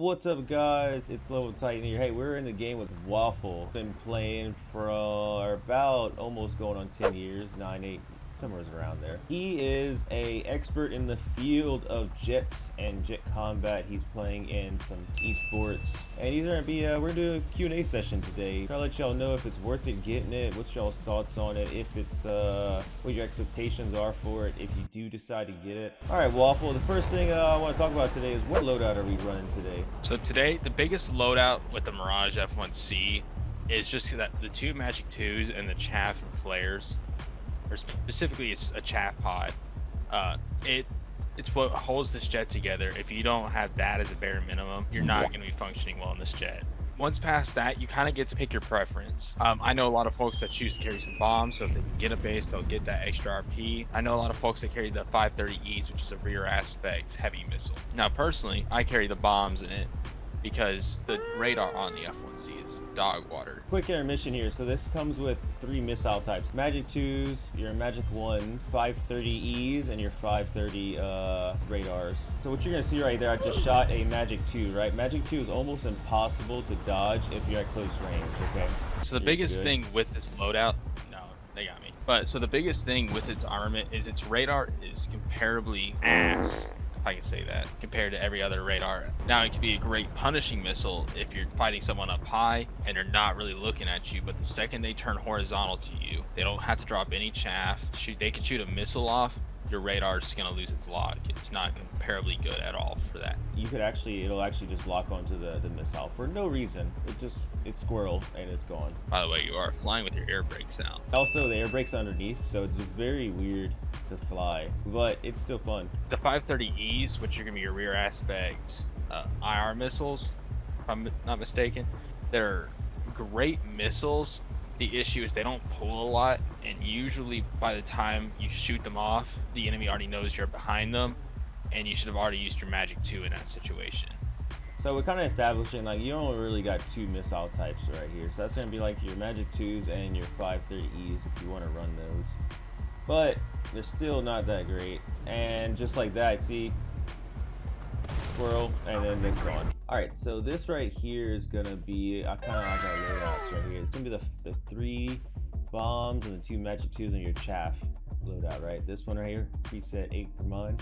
What's up, guys? It's Level Titan here. Hey, we're in the game with Waffle. Been playing for about almost going on 10 years, 9, 8, somewhere around there. He is a expert in the field of jets and jet combat. He's playing in some esports, and he's gonna be we're doing a Q&A session today. Try to let y'all know if it's worth it getting it, what's y'all's thoughts on it, if it's what your expectations are for it, if you do decide to get it. All right, Waffle, the first thing I want to talk about today is what loadout are we running today? So today, the biggest loadout with the Mirage F1C is just that the two Magic 2s and the chaff and flares, or specifically it's a chaff pod. It's what holds this jet together. If you don't have that as a bare minimum, you're not going to be functioning well in this jet. Once past that, you kind of get to pick your preference. I know a lot of folks that choose to carry some bombs, so if they can get a base, they'll get that extra RP. I know a lot of folks that carry the 530Es, which is a rear aspect heavy missile. Now, personally, I carry the bombs in it because the radar on the F1C is dog water. Quick intermission here. So this comes with 3 missile types: Magic 2s, your Magic 1s, 530Es, and your 530 radars. So what you're gonna see right there, I just shot a Magic 2, right? Magic 2 is almost impossible to dodge if you're at close range, okay? So the biggest thing with this loadout, no, they got me. But so the biggest thing with its armament is its radar is comparably ass, if I can say that, compared to every other radar. Now, it can be a great punishing missile if you're fighting someone up high and they're not really looking at you, but the second they turn horizontal to you, they don't have to drop any chaff. They can shoot a missile off, your radar is going to lose its lock. It's not comparably good at all for that. It'll actually just lock onto the missile for no reason. It's squirrel and it's gone. By the way, you are flying with your air brakes now. Also, the air brakes underneath, so it's very weird to fly, but it's still fun. The 530Es, which are going to be your rear aspect IR missiles, if I'm not mistaken, they're great missiles. The issue is they don't pull a lot, and usually by the time you shoot them off, the enemy already knows you're behind them, and you should have already used your Magic 2 in that situation. So we're kind of establishing, like, you only really got 2 missile types right here. So that's going to be like your Magic 2s and your 530Es if you want to run those. But they're still not that great. And just like that, see, squirrel, and then it's gone. Alright, so this right here is going to be, I kind of like our loadouts right here. It's going to be the 3 bombs and the 2 Magic 2s and your chaff loadout, right? This one right here, preset 8 for mine.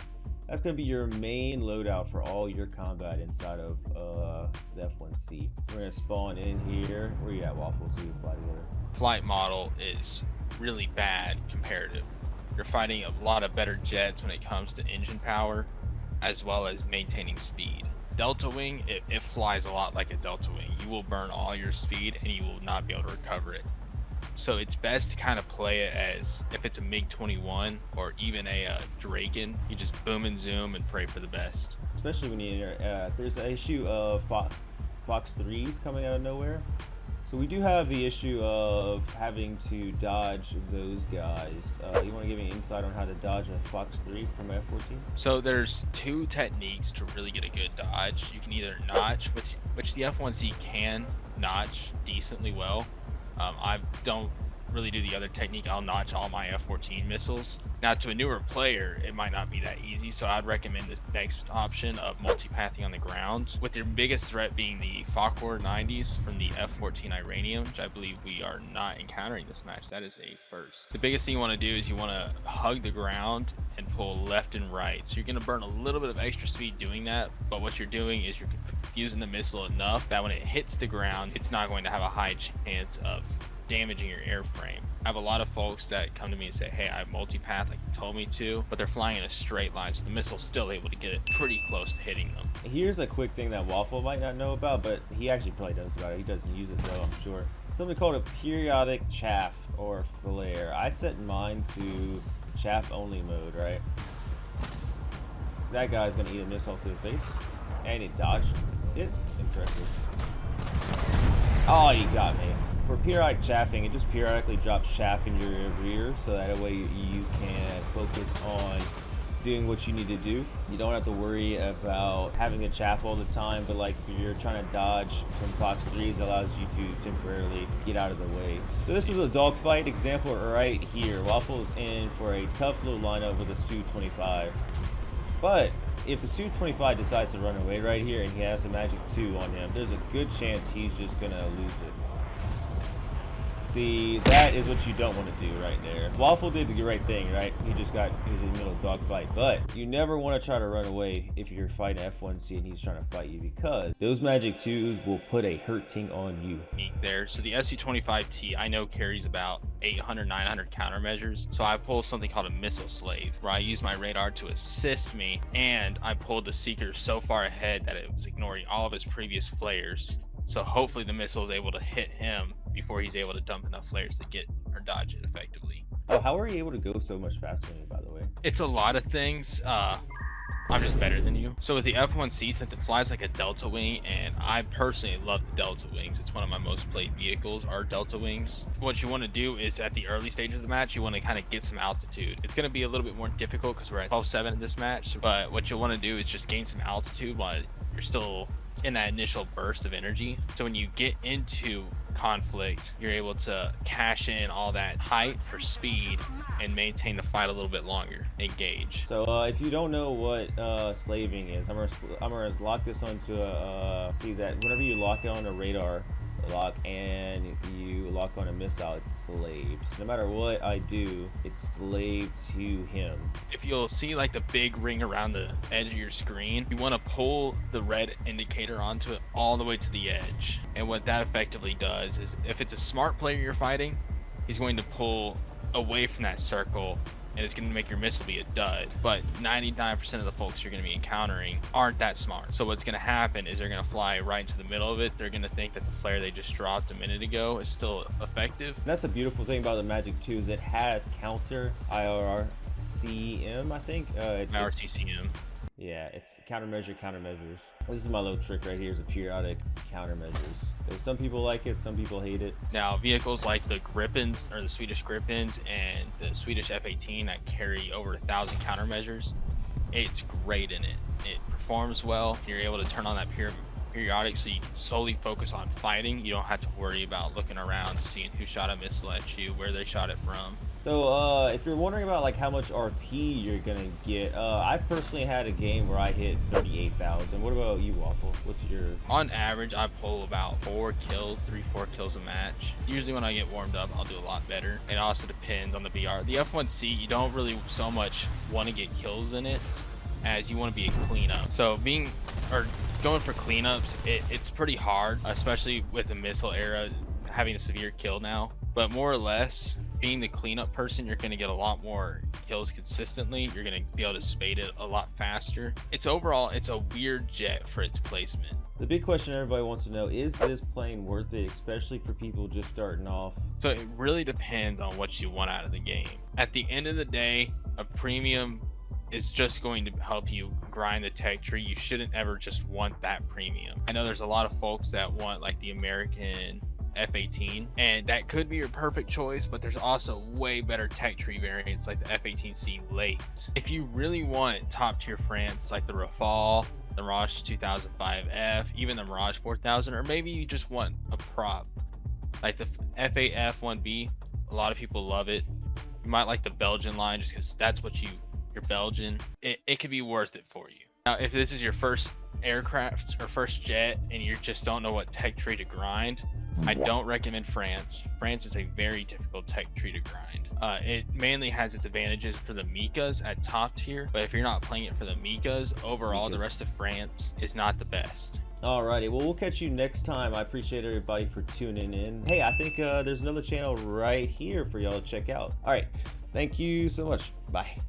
That's going to be your main loadout for all your combat inside of the F1C. We're going to spawn in here. Where you at, Waffle? So you fly together. Flight model is really bad comparative. You're fighting a lot of better jets when it comes to engine power, as well as maintaining speed. Delta Wing, it flies a lot like a Delta Wing. You will burn all your speed and you will not be able to recover it. So it's best to kind of play it as if it's a MiG-21 or even a Draken. You just boom and zoom and pray for the best. Especially when there's an issue of Fox 3s coming out of nowhere. So we do have the issue of having to dodge those guys. You want to give me insight on how to dodge a Fox 3 from F14? So there's 2 techniques to really get a good dodge. You can either notch, which the F1C can notch decently well. I don't really do the other technique. I'll notch all my F-14 missiles. Now, to a newer player, it might not be that easy, so I'd recommend this next option of multipathing on the ground, with your biggest threat being the Fokker 90s from the F-14 Iranium, which I believe we are not encountering this match. That is a first. The biggest thing you want to do is you want to hug the ground and pull left and right. So you're going to burn a little bit of extra speed doing that, but what you're doing is you're confusing the missile enough that when it hits the ground, it's not going to have a high chance of damaging your airframe. I have a lot of folks that come to me and say, hey, I multipath like you told me to, but they're flying in a straight line, so the missile's still able to get it pretty close to hitting them. Here's a quick thing that Waffle might not know about, but he actually probably knows about it. He doesn't use it though, I'm sure. Something called a periodic chaff or flare. I set mine to chaff only mode, right? That guy's gonna eat a missile to the face, and it dodged it. Impressive. Oh, you got me. For periodic chaffing, it just periodically drops chaff in your rear, so that way you can focus on doing what you need to do. You don't have to worry about having the chaff all the time, but like if you're trying to dodge from Fox 3s, it allows you to temporarily get out of the way. So this is a dogfight example right here. Waffle's in for a tough little lineup with a Su-25. But if the Su-25 decides to run away right here and he has the Magic 2 on him, there's a good chance he's just gonna lose it. See, that is what you don't want to do right there. Waffle did the right thing, right? He was in the middle of dogfight. But you never want to try to run away if you're fighting F1C and he's trying to fight you, because those Magic 2s will put a hurting on you. There. So the SU-25T I know carries about 800, 900 countermeasures. So I pull something called a missile slave, where I use my radar to assist me, and I pulled the Seeker so far ahead that it was ignoring all of his previous flares. So hopefully the missile is able to hit him before he's able to dump enough flares to get or dodge it effectively. Oh, how are you able to go so much faster than me, by the way? It's a lot of things. I'm just better than you. So with the F1C, since it flies like a Delta Wing, and I personally love the Delta Wings, it's one of my most played vehicles are Delta Wings. What you want to do is at the early stage of the match, you want to kind of get some altitude. It's going to be a little bit more difficult because we're at 12-7 in this match, but what you'll want to do is just gain some altitude while you're still in that initial burst of energy. So when you get into conflict, you're able to cash in all that height for speed and maintain the fight a little bit longer. Engage. So if you don't know what slaving is, I'm gonna lock this onto a see that whenever you lock on a radar lock and you lock on a missile, it's slaved. So no matter what I do, it's slaved to him. If you'll see like the big ring around the edge of your screen, you want to pull the red indicator onto it all the way to the edge. And what that effectively does is, if it's a smart player you're fighting, he's going to pull away from that circle, and it's going to make your missile be a dud. But 99% of the folks you're going to be encountering aren't that smart. So what's going to happen is they're going to fly right into the middle of it. They're going to think that the flare they just dropped a minute ago is still effective. That's the beautiful thing about the Magic 2 is it has counter IRCM, I think. It's RTCM. Yeah, it's countermeasures. This is my little trick right here, is a periodic countermeasures. Some people like it, some people hate it. Now, vehicles like the Gripens, or the Swedish Gripens, and the Swedish F-18 that carry over 1,000 countermeasures, it's great in it. It performs well. You're able to turn on that periodic so you can solely focus on fighting. You don't have to worry about looking around, seeing who shot a missile at you, where they shot it from. So if you're wondering about like how much RP you're gonna get, I personally had a game where I hit 38,000. What about you, Waffle? What's your... On average, I pull about 4 kills a match. Usually when I get warmed up, I'll do a lot better. It also depends on the BR. The F1C, you don't really so much want to get kills in it as you want to be a cleanup. So going for cleanups, it's pretty hard, especially with the missile era having a severe kill now. But more or less, being the cleanup person, you're going to get a lot more kills consistently. You're going to be able to spade it a lot faster. It's a weird jet for its placement. The big question everybody wants to know, is this plane worth it, especially for people just starting off? So it really depends on what you want out of the game. At the end of the day, a premium is just going to help you grind the tech tree. You shouldn't ever just want that premium. I know there's a lot of folks that want like the American F-18, and that could be your perfect choice, but there's also way better tech tree variants like the F-18C late. If you really want top tier France like the Rafale, the Mirage 2005F, even the Mirage 4000, or maybe you just want a prop like the F8 F1B, a lot of people love it. You might like the Belgian line just because that's what you're Belgian. It could be worth it for you. Now, if this is your first aircraft or first jet and you just don't know what tech tree to grind, I don't recommend France. France is a very difficult tech tree to grind. It mainly has its advantages for the Mikas at top tier, but if you're not playing it for the Mikas, overall the rest of France is not the best. Alrighty, well, we'll catch you next time. I appreciate everybody for tuning in. Hey, I think there's another channel right here for y'all to check out. Alright, thank you so much. Bye.